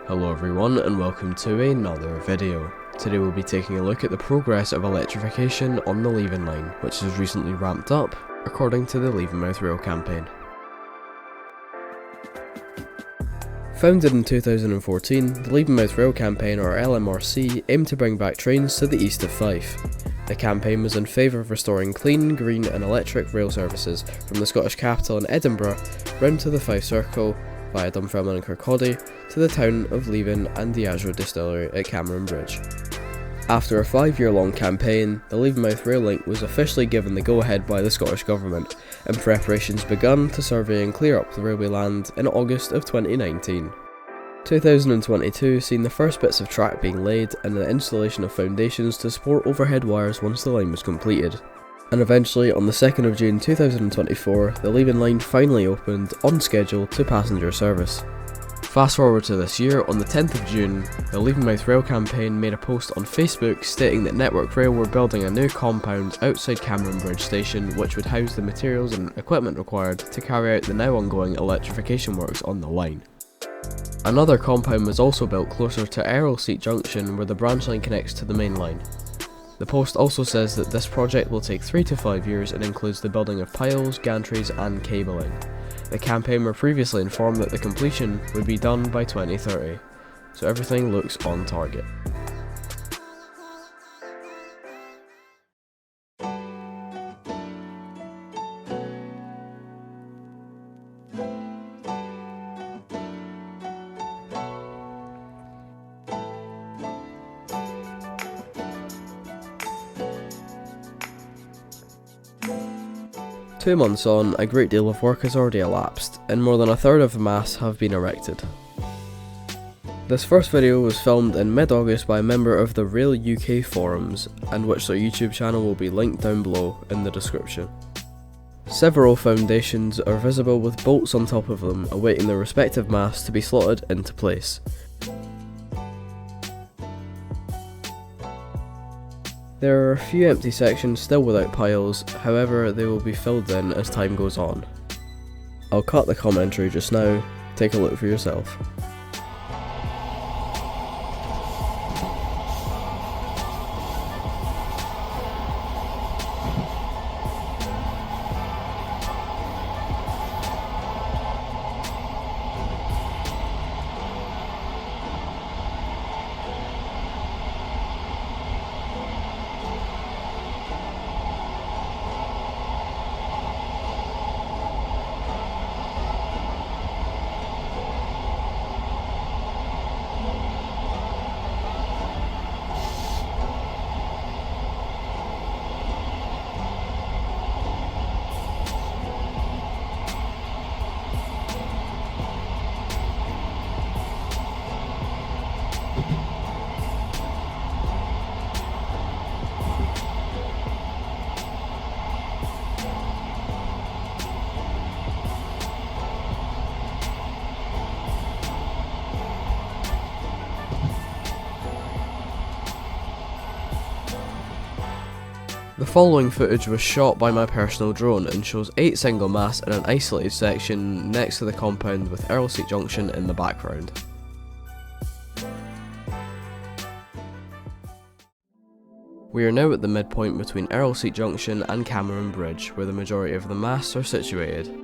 Hello everyone and welcome to another video. Today we'll be taking a look at the progress of electrification on the Leven line, which has recently ramped up according to the Levenmouth rail campaign. Founded in 2014, the Levenmouth rail campaign, or LMRC, aimed to bring back trains to the east of Fife. The campaign was in favour of restoring clean, green and electric rail services from the Scottish capital in Edinburgh round to the Fife Circle via Dunfermline and Kirkcaldy to the town of Leven and Diageo distillery at Cameron Bridge. After a 5-year-long campaign, the Levenmouth rail link was officially given the go-ahead by the Scottish Government, and preparations begun to survey and clear up the railway land in August of 2019. 2022 seen the first bits of track being laid and the installation of foundations to support overhead wires once the line was completed. And eventually, on the 2nd of June 2024, the Leven line finally opened on schedule to passenger service. Fast forward to this year, on the 10th of June, the Levenmouth rail campaign made a post on Facebook stating that Network Rail were building a new compound outside Cameron Bridge station which would house the materials and equipment required to carry out the now ongoing electrification works on the line. Another compound was also built closer to RailUK Junction where the branch line connects to the main line. The post also says that this project will take 3 to 5 years and includes the building of piles, gantries and cabling. The campaign were previously informed that the completion would be done by 2030, so everything looks on target. Two months on, a great deal of work has already elapsed, and more than a third of the masts have been erected. This first video was filmed in mid-August by a member of the RailUK Forums, and which their YouTube channel will be linked down below in the description. Several foundations are visible with bolts on top of them awaiting their respective masts to be slotted into place. There are a few empty sections still without piles, however they will be filled in as time goes on. I'll cut the commentary just now, take a look for yourself. The following footage was shot by my personal drone and shows 8 single masts in an isolated section next to the compound with RailUK Junction in the background. We are now at the midpoint between RailUK Junction and Cameron Bridge, where the majority of the masts are situated.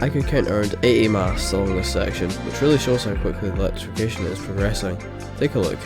I could count around 80 masts along this section, which really shows how quickly the electrification is progressing. Take a look.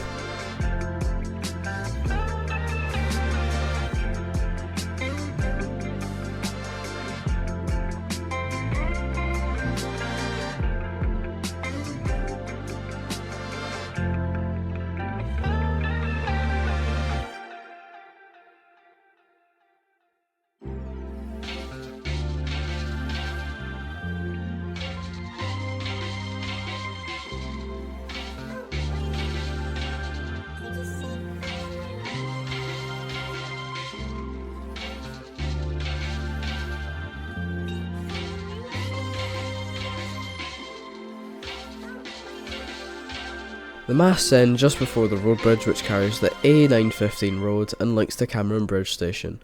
The masts end just before the road bridge which carries the A915 road and links to Cameron Bridge Station.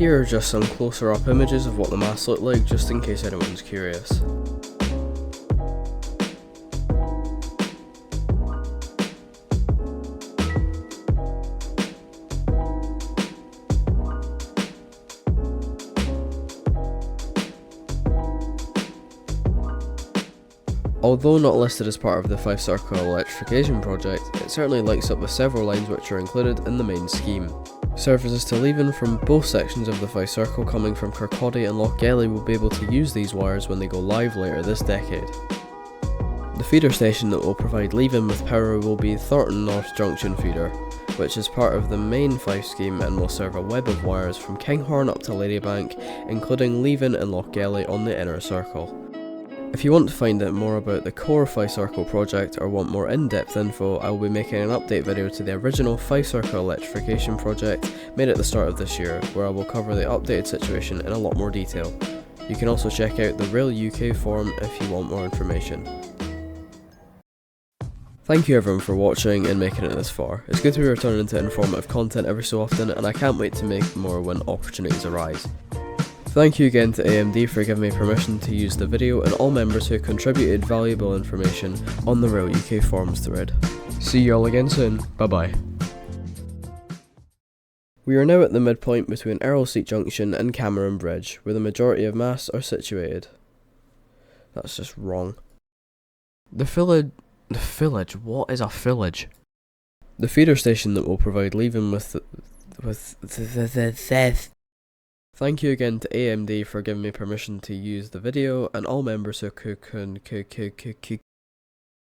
Here are just some closer up images of what the masts look like, just in case anyone's curious. Although not listed as part of the Fife Circle Electrification project, it certainly links up with several lines which are included in the main scheme. Services to Leven from both sections of the Fife Circle coming from Kirkcaldy and Lochgelly will be able to use these wires when they go live later this decade. The feeder station that will provide Leven with power will be Thornton North Junction feeder, which is part of the main Fife scheme and will serve a web of wires from Kinghorn up to Ladybank, including Leven and Lochgelly on the inner circle. If you want to find out more about the core Fife Circle project or want more in-depth info, I will be making an update video to the original Fife Circle Electrification project made at the start of this year, where I will cover the updated situation in a lot more detail. You can also check out the RailUK Forum if you want more information. Thank you everyone for watching and making it this far. It's good to be returning to informative content every so often, and I can't wait to make more when opportunities arise. Thank you again to AMD for giving me permission to use the video and all members who contributed valuable information on the RailUK Forums thread. See you all again soon, bye bye. We are now at the midpoint between Earlseat Junction and Cameron Bridge, where the majority of masts are situated. That's just wrong. The village? What is a village? The feeder station that will provide Leven with Thank you again to AMD for giving me permission to use the video and all members who